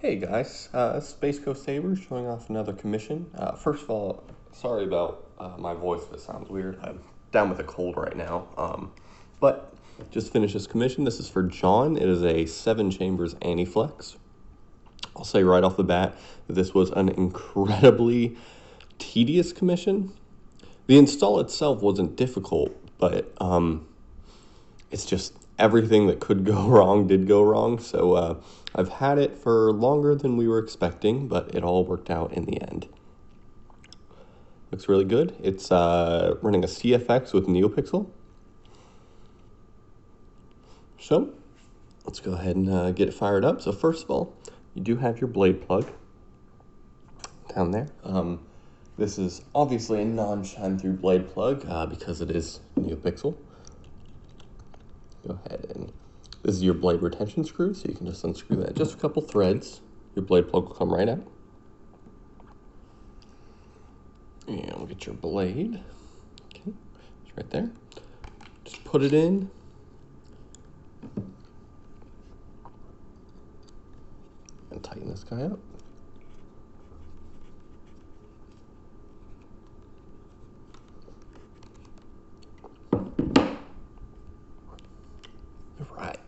Hey guys, Space Coast Sabers showing off another commission. First of all, sorry about my voice if it sounds weird. I'm down with a cold right now. But just finished this commission. This is for John. It is a 7 Chambers AniFlex. I'll say right off the bat that this was an incredibly tedious commission. The install itself wasn't difficult, but it's just everything that could go wrong did go wrong. So I've had it for longer than we were expecting, but it all worked out in the end. Looks really good. It's running a CFX with Neopixel. So let's go ahead and get it fired up. So first of all, you do have your blade plug down there. This is obviously a non-shine through blade plug because it is Neopixel. Go ahead and this is your blade retention screw, so you can just unscrew that. Just a couple threads. Your blade plug will come right out. And we'll get your blade. Okay, it's right there. Just put it in. And tighten this guy up. Right.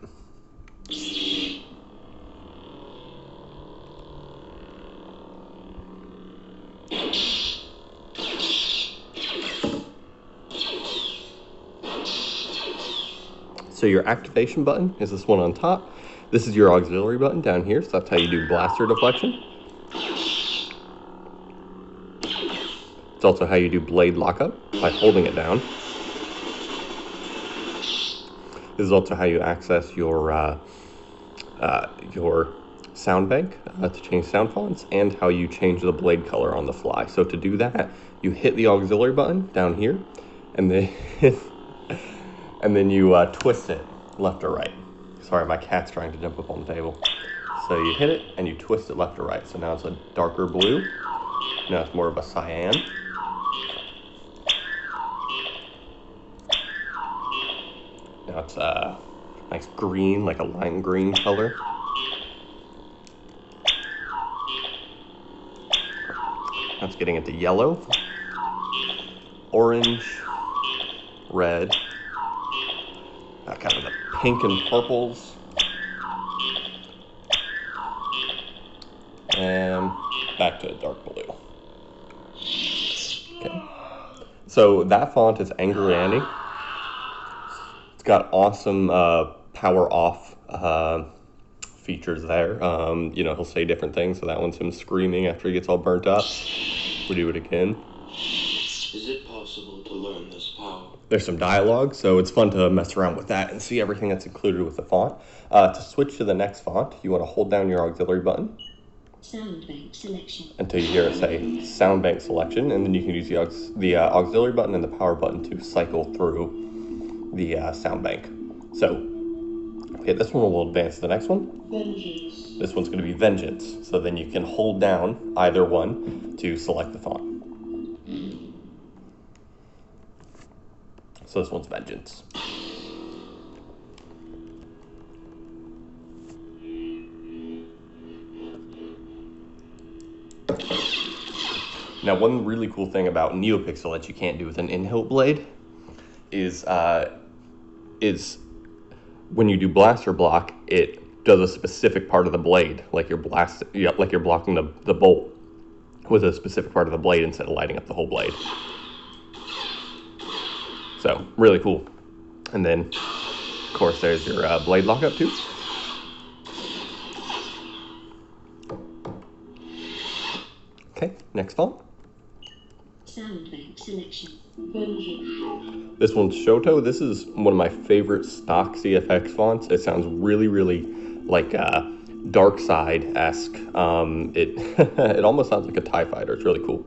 So your activation button is this one on top. This is your auxiliary button down here, so that's how you do blaster deflection. It's also how you do blade lockup by holding it down. This is also how you access your sound bank to change sound fonts, and how you change the blade color on the fly. So to do that, you hit the auxiliary button down here, and then and then you twist it left or right. Sorry, my cat's trying to jump up on the table. So you hit it and you twist it left or right. So now it's a darker blue. Now it's more of a cyan. Now it's a nice green, like a lime green color. Now it's getting into yellow, orange, red, kind of the pink and purples, and back to dark blue. Okay. So that font is Angry Andy. It's got awesome power off features there. You know, he'll say different things. So that one's him screaming after he gets all burnt up. We'll do it again. Is it possible to learn this power? There's some dialogue, so it's fun to mess around with that and see everything that's included with the font. To switch to the next font, you want to hold down your auxiliary button. Sound bank selection. Until you hear it say sound bank selection, and then you can use the auxiliary button and the power button to cycle through the sound bank. So, okay, this one will advance to the next one. Vengeance. This one's going to be Vengeance. So then you can hold down either one to select the font. So this one's Vengeance. Now, one really cool thing about Neopixel that you can't do with an in-hilt blade is when you do blaster block, it does a specific part of the blade, like you're blocking the bolt with a specific part of the blade instead of lighting up the whole blade. So, really cool. And then, of course, there's your blade lockup too. Okay, next font. Sound bank selection. Vengeance. This one's Shoto. This is one of my favorite stock CFX fonts. It sounds really, really like Dark Side-esque. It almost sounds like a TIE fighter. It's really cool.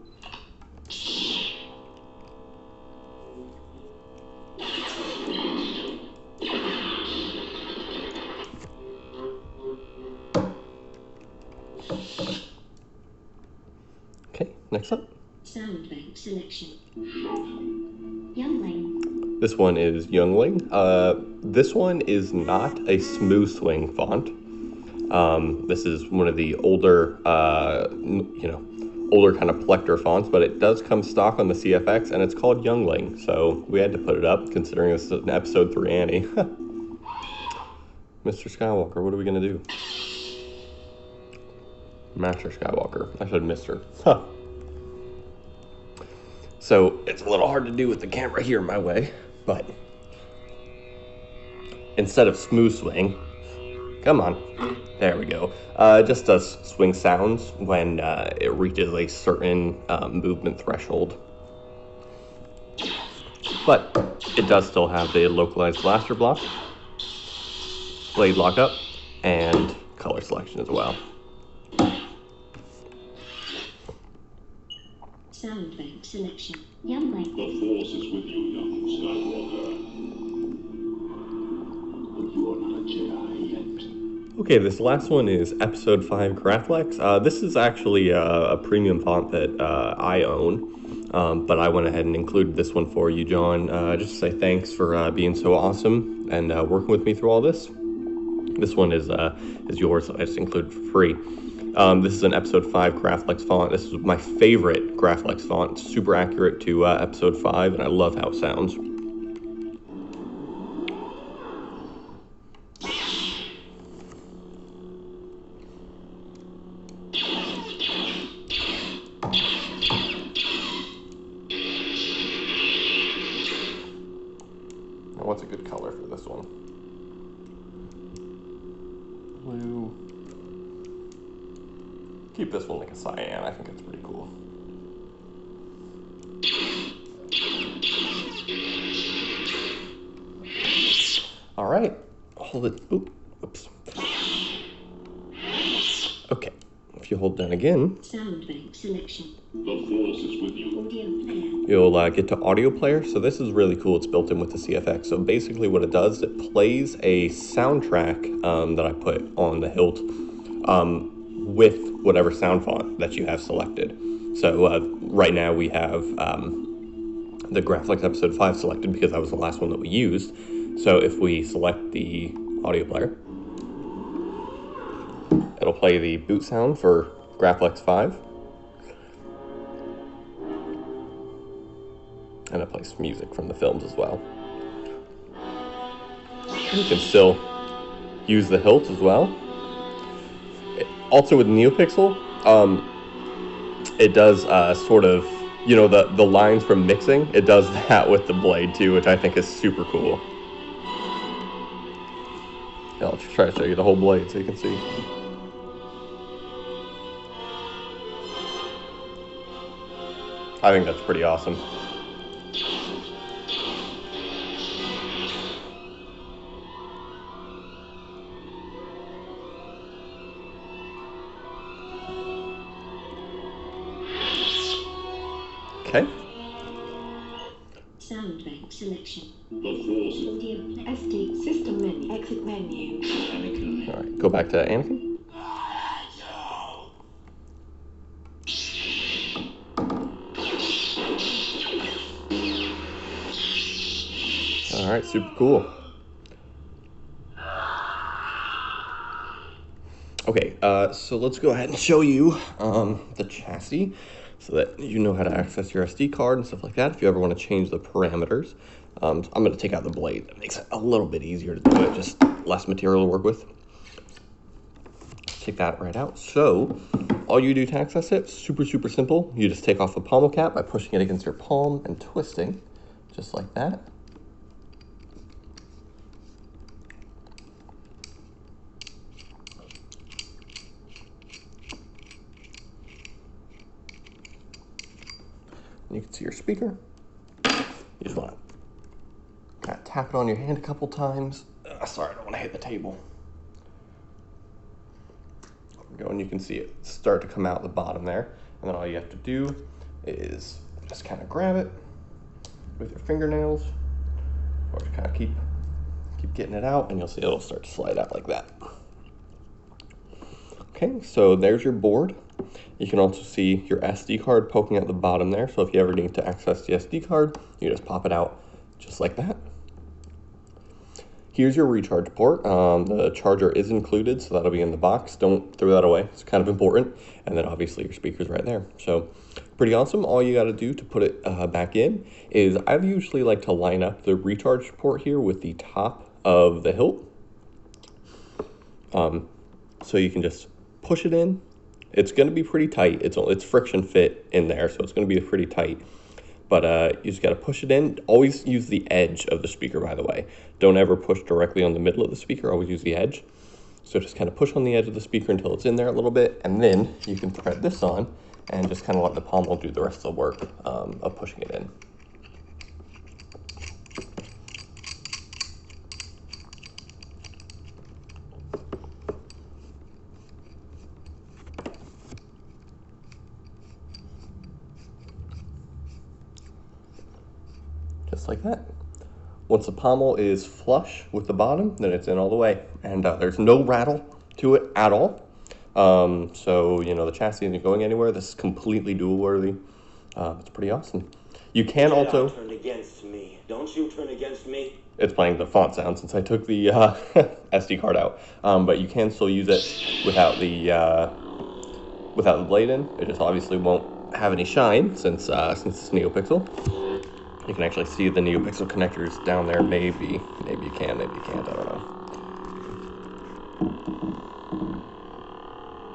Okay, next up. Sound bank selection. Youngling. This one is Youngling. This one is not a smooth swing font. This is one of the older, older kind of collector fonts, but it does come stock on the CFX, and it's called Youngling. So we had to put it up, considering this is an episode 3 Annie. Mr. Skywalker, what are we gonna do? Master Skywalker. I said Mr. Huh. So it's a little hard to do with the camera here in my way, but instead of smooth swing, come on, there we go. It just does swing sounds when it reaches a certain movement threshold. But it does still have the localized blaster block, blade lockup, and color selection as well. Sound bank selection. Youngling. The Force is with you, young Skywalker. But you are not a Jedi yet. Okay, this last one is Episode 5 CraftFlex. This is actually a premium font that I own, but I went ahead and included this one for you, John, just to say thanks for being so awesome and working with me through all this. This one is yours, so I just included for free. This is an Episode 5 CraftFlex font. This is my favorite CraftFlex font. It's super accurate to Episode 5, and I love how it sounds. Now, what's a good color for this one? Blue. Keep this one like a cyan. I think it's pretty cool. All right. Hold it. Oops. Okay. If you hold down again, Sound bank selection. The Force is with you. Audio player. you'll get to audio player. So this is really cool. It's built in with the CFX. So basically what it does, it plays a soundtrack that I put on the hilt with whatever sound font that you have selected. So right now we have the CraftFlex Episode 5 selected because that was the last one that we used. So if we select the audio player, it'll play the boot sound for CraftFlex 5. And it plays music from the films as well. You can still use the hilt as well. Also with Neopixel, it does sort of, the lines from mixing, it does that with the blade too, which I think is super cool. Yeah, I'll try to show you the whole blade so you can see. I think that's pretty awesome. Okay. Sound bank selection. The Force is Audio player. SD system menu, exit menu. All right, go back to Anakin. All right, super cool. Okay, so let's go ahead and show you the chassis so that you know how to access your SD card and stuff like that if you ever want to change the parameters. I'm going to take out the blade. That makes it a little bit easier to do it, just less material to work with. Take that right out. So all you do to access it, super simple. You just take off the pommel cap by pushing it against your palm and twisting, just like that. You can see your speaker. You just want to kind of tap it on your hand a couple times. Sorry, I don't want to hit the table. There we go, and you can see it start to come out the bottom there. And then all you have to do is just kind of grab it with your fingernails, or just kind of keep getting it out, and you'll see it'll start to slide out like that. Okay, so there's your board. You can also see your SD card poking out the bottom there. So if you ever need to access the SD card, you just pop it out just like that. Here's your recharge port. The charger is included, so that'll be in the box. Don't throw that away. It's kind of important. And then obviously your speaker's right there. So pretty awesome. All you got to do to put it back in is I usually like to line up the recharge port here with the top of the hilt. So you can just push it in. It's going to be pretty tight. It's friction fit in there, so it's going to be pretty tight. But you just got to push it in. Always use the edge of the speaker, by the way. Don't ever push directly on the middle of the speaker. Always use the edge. So just kind of push on the edge of the speaker until it's in there a little bit, and then you can thread this on and just kind of let the pommel do the rest of the work of pushing it in. Just like that. Once the pommel is flush with the bottom, then it's in all the way. And there's no rattle to it at all. So, you know, the chassis isn't going anywhere. This is completely dual worthy. It's pretty awesome. You can also... Turn against me. Don't you turn against me? It's playing the font sound since I took the SD card out. But you can still use it without the blade in. It just obviously won't have any shine since it's Neopixel. You can actually see the Neopixel connectors down there. Maybe you can, maybe you can't, I don't know.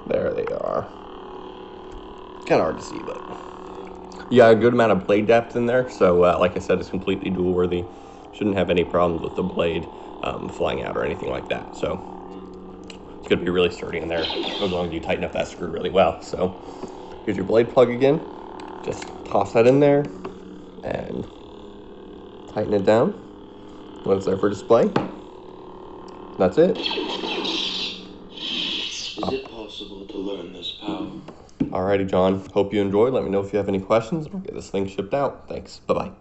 There they are. Kind of hard to see, but yeah, a good amount of blade depth in there. So like I said, it's completely dual worthy. Shouldn't have any problems with the blade flying out or anything like that. So it's going to be really sturdy in there as long as you tighten up that screw really well. So here's your blade plug again. Just toss that in there and tighten it down when it's there for display. That's it. Is it possible to learn this power? Alrighty, John. Hope you enjoyed. Let me know if you have any questions. We'll get this thing shipped out. Thanks. Bye-bye.